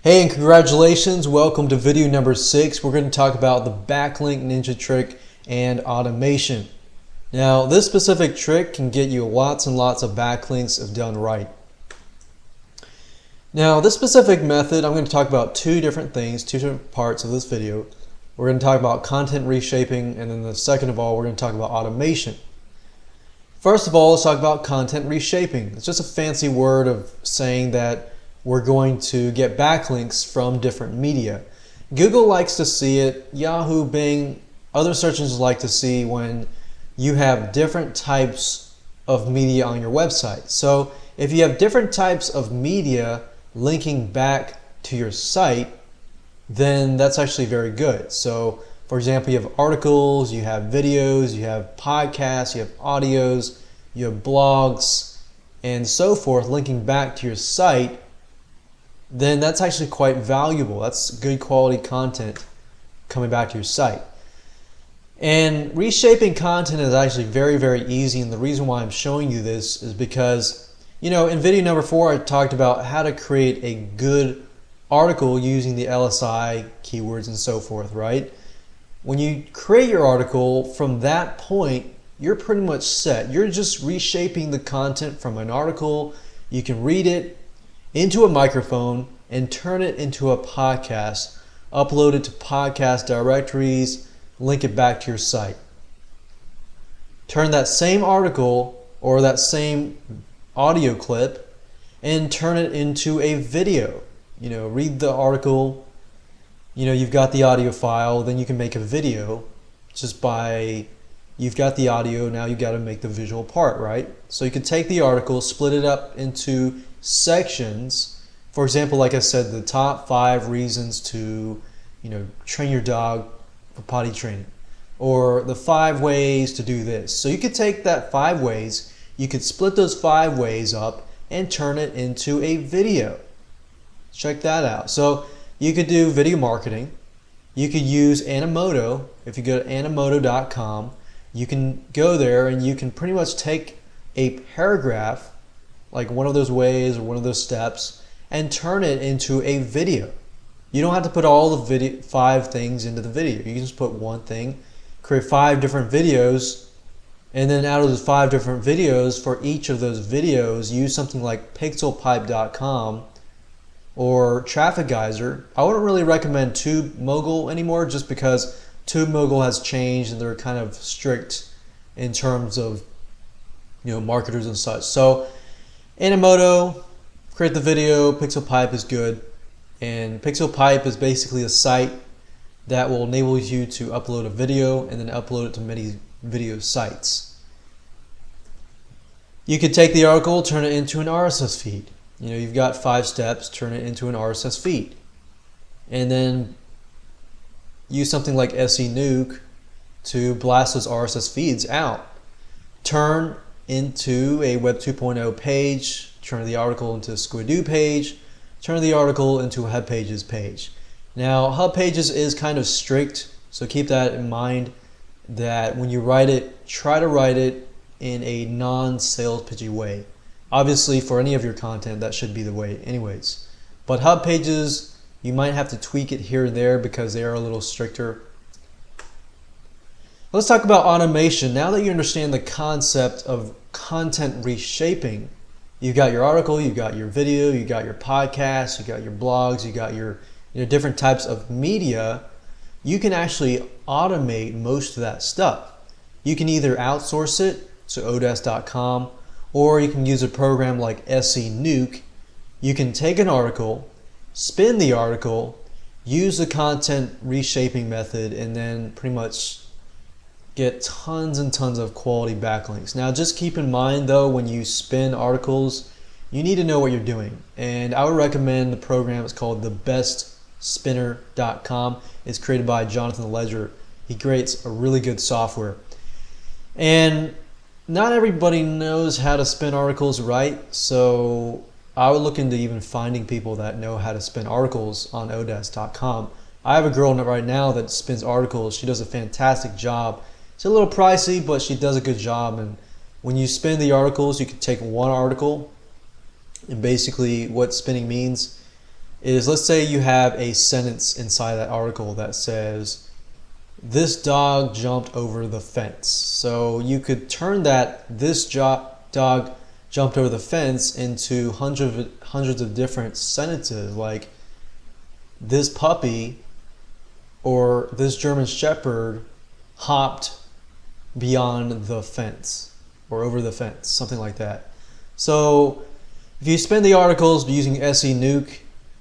Hey, and congratulations, welcome to video number 6. We're going to talk about the backlink ninja trick and automation. Now, this specific trick can get you lots and lots of backlinks if done right. Now, this specific method, I'm going to talk about two different things, two different parts of this video. We're going to talk about content reshaping, and then the second of all, we're going to talk about automation. First of all, let's talk about content reshaping. It's just a fancy word of saying that we're going to get backlinks from different media. Google likes to see it, Yahoo, Bing, other search engines like to see when you have different types of media on your website. So if you have different types of media linking back to your site, then that's actually very good. So for example, you have articles, you have videos, you have podcasts, you have audios, you have blogs, and so forth linking back to your site. Then that's actually quite valuable. That's good quality content coming back to your site. And reshaping content is actually very, very easy, and the reason why I'm showing you this is because, in video number 4 I talked about how to create a good article using the LSI keywords and so forth, right? When you create your article, from that point you're pretty much set. You're just reshaping the content from an article. You can read it into a microphone and turn it into a podcast, upload it to podcast directories, link it back to your site. Turn that same article or that same audio clip and turn it into a video. Read the article, you've got the audio file, then you can make a video just by, you've got the audio, now you've got to make the visual part, right? So you can take the article, split it up into sections. For example, like I said, the top 5 reasons to train your dog for potty training, or the 5 ways to do this. So you could take that 5 ways, you could split those 5 ways up and turn it into a video. Check that out. So you could do video marketing. You could use Animoto. If you go to animoto.com, you can go there and you can pretty much take a paragraph, like one of those ways or one of those steps, and turn it into a video. You don't have to put all the 5 things into the video. You can just put one thing, create 5 different videos, and then out of those 5 different videos, for each of those videos, use something like pixelpipe.com or Traffic Geyser. I wouldn't really recommend TubeMogul anymore, just because TubeMogul has changed and they're kind of strict in terms of marketers and such. So Animoto, create the video. PixelPipe is good, and PixelPipe is basically a site that will enable you to upload a video and then upload it to many video sites. You could take the article, turn it into an RSS feed. You've got 5 steps, turn it into an RSS feed, and then use something like SE Nuke to blast those RSS feeds out. Turn into a Web 2.0 page, turn the article into a Squidoo page, turn the article into a Hub Pages page. Now, Hub Pages is kind of strict, so keep that in mind, that when you write it, try to write it in a non-sales pitchy way. Obviously, for any of your content, that should be the way anyways. But Hub Pages, you might have to tweak it here and there because they are a little stricter. Let's talk about automation. Now that you understand the concept of content reshaping, you've got your article, you've got your video, you've got your podcast, you've got your blogs, you've got your different types of media. You can actually automate most of that stuff. You can either outsource it to odesk.com, or you can use a program like SE Nuke. You can take an article, spin the article, use the content reshaping method, and then pretty much get tons and tons of quality backlinks. Now, just keep in mind though, when you spin articles, you need to know what you're doing. And I would recommend the program. It's called thebestspinner.com. It's created by Jonathan Ledger. He creates a really good software. And not everybody knows how to spin articles right, so I would look into even finding people that know how to spin articles on odesk.com. I have a girl right now that spins articles. She does a fantastic job. It's a little pricey, but she does a good job. And when you spin the articles, you can take one article, and basically what spinning means is, let's say you have a sentence inside that article that says, "This dog jumped over the fence." So you could turn that "this dog jumped over the fence" into hundreds of different sentences, like "this puppy" or "this German Shepherd hopped beyond the fence" or "over the fence," something like that. So if you spin the articles using SE Nuke,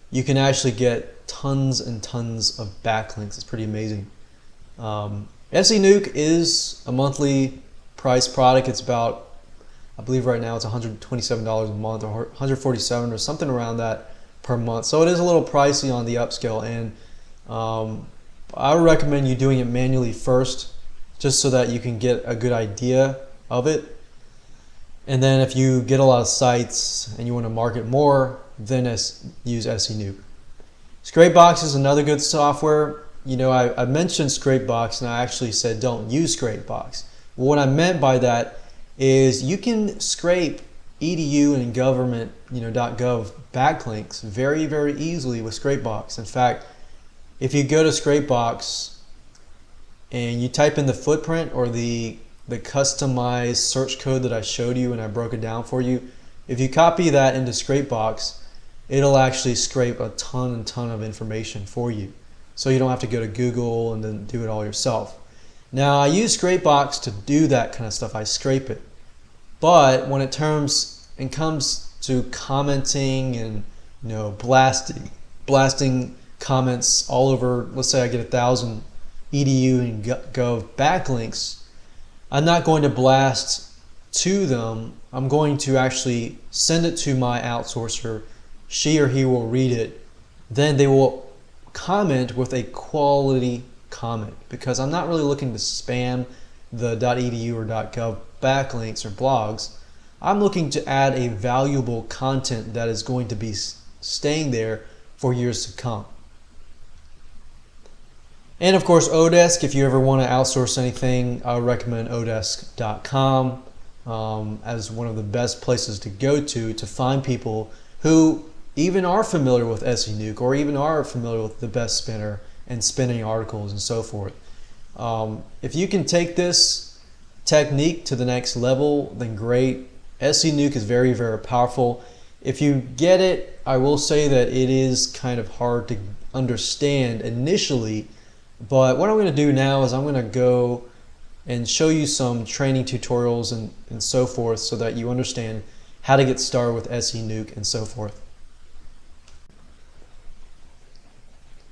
you can actually get tons and tons of backlinks. It's pretty amazing. SE Nuke is a monthly price product. It's about, I believe right now it's $127 a month, or $147 or something around that per month. So it is a little pricey on the upscale, and I would recommend you doing it manually first, just so that you can get a good idea of it. And then if you get a lot of sites and you want to market more, then use SE Nuke. Scrapebox is another good software. You know, I mentioned Scrapebox, and I actually said don't use Scrapebox. Well, what I meant by that is you can scrape edu and government, .gov backlinks very, very easily with Scrapebox. In fact, if you go to Scrapebox and you type in the footprint or the customized search code that I showed you and I broke it down for you, if you copy that into Scrapebox, it'll actually scrape a ton of information for you. So you don't have to go to Google and then do it all yourself. Now, I use Scrapebox to do that kind of stuff. I scrape it. But when it comes to commenting and blasting comments all over, let's say I get 1,000 edu and gov backlinks, I'm not going to blast to them. I'm going to actually send it to my outsourcer. She or he will read it. Then they will comment with a quality comment, because I'm not really looking to spam the .edu or .gov backlinks or blogs. I'm looking to add a valuable content that is going to be staying there for years to come. And of course, Odesk. If you ever want to outsource anything, I would recommend odesk.com as one of the best places to go to find people who even are familiar with SE Nuke, or even are familiar with the best spinner and spinning articles and so forth. If you can take this technique to the next level, then great. SE Nuke is very, very powerful. If you get it, I will say that it is kind of hard to understand initially. But what I'm going to do now is I'm going to go and show you some training tutorials and so forth, so that you understand how to get started with SE Nuke and so forth.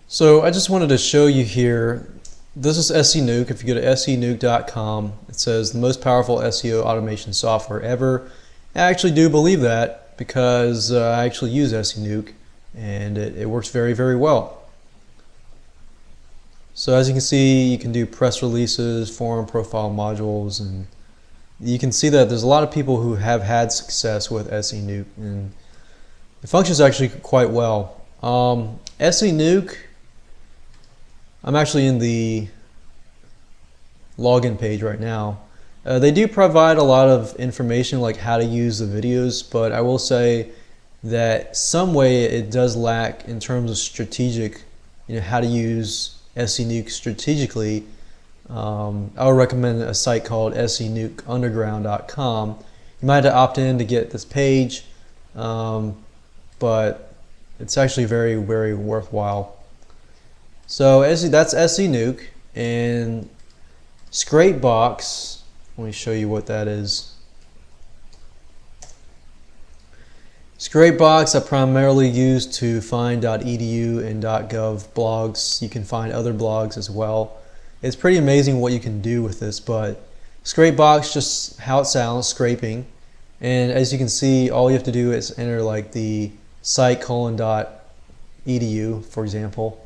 So I just wanted to show you here, this is SE Nuke. If you go to senuke.com, it says the most powerful SEO automation software ever. I actually do believe that, because I actually use SE Nuke and it works very, very well. So as you can see, you can do press releases, forum profile modules, and you can see that there's a lot of people who have had success with SE Nuke, and it functions actually quite well. SE Nuke, I'm actually in the login page right now. They do provide a lot of information like how to use the videos, but I will say that some way it does lack in terms of strategic, how to use SE Nuke strategically. I would recommend a site called senukeunderground.com. You might have to opt in to get this page, but it's actually very, very worthwhile. So that's SE Nuke. And Scrapebox, let me show you what that is. Scrapebox I primarily use to find .edu and .gov blogs. You can find other blogs as well. It's pretty amazing what you can do with this, but Scrapebox, just how it sounds, scraping. And as you can see, all you have to do is enter like the site:/.edu, for example.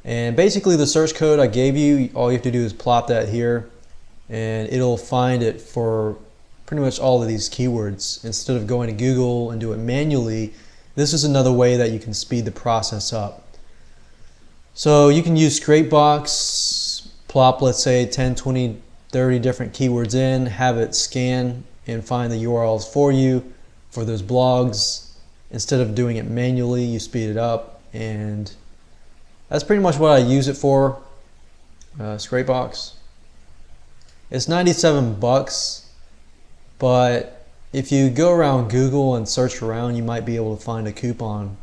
And basically the search code I gave you, all you have to do is plop that here, and it'll find it for pretty much all of these keywords. Instead of going to Google and do it manually, this is another way that you can speed the process up. So you can use Scrapebox, plop, let's say 10, 20, 30 different keywords in, have it scan and find the URLs for you for those blogs. Instead of doing it manually, you speed it up. and that's pretty much what I use it for. Scrapebox. It's 97 bucks, but if you go around Google and search around, you might be able to find a coupon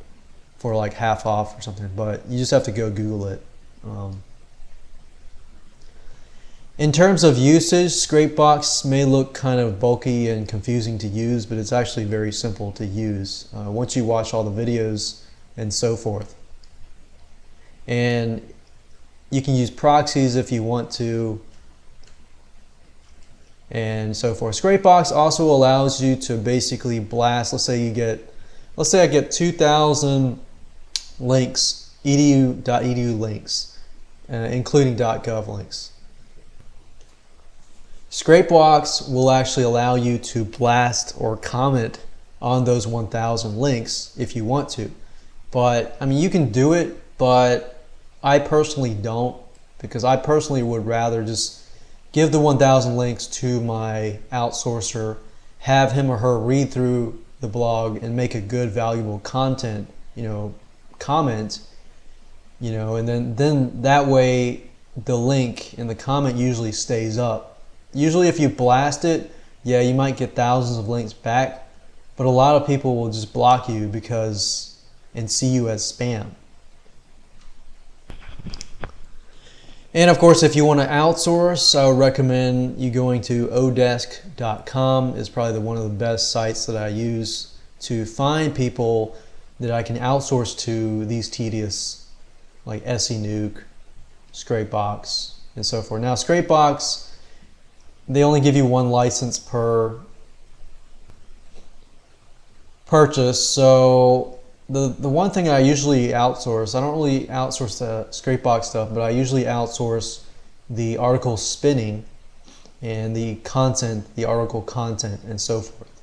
for like half off or something, but you just have to go Google it. In terms of usage, Scrapebox may look kind of bulky and confusing to use, but it's actually very simple to use once you watch all the videos and so forth. And you can use proxies if you want to, and so forth. Scrapebox also allows you to basically blast. Let's say I get 2,000 links, edu.edu links, including .gov links. Scrapebox will actually allow you to blast or comment on those 1,000 links if you want to. But I mean, you can do it, but I personally don't, because I personally would rather just give the 1,000 links to my outsourcer, have him or her read through the blog and make a good, valuable content, comment, and then that way the link in the comment usually stays up. Usually if you blast it, yeah, you might get thousands of links back, but a lot of people will just block you and see you as spam. And of course, if you want to outsource, I would recommend you going to odesk.com. It's probably one of the best sites that I use to find people that I can outsource to these tedious, like SENuke, Scrapebox, and so forth. Now, Scrapebox, they only give you one license per purchase, so the one thing I usually outsource, I don't really outsource the Scrapebox stuff, but I usually outsource the article spinning and the content, the article content, and so forth.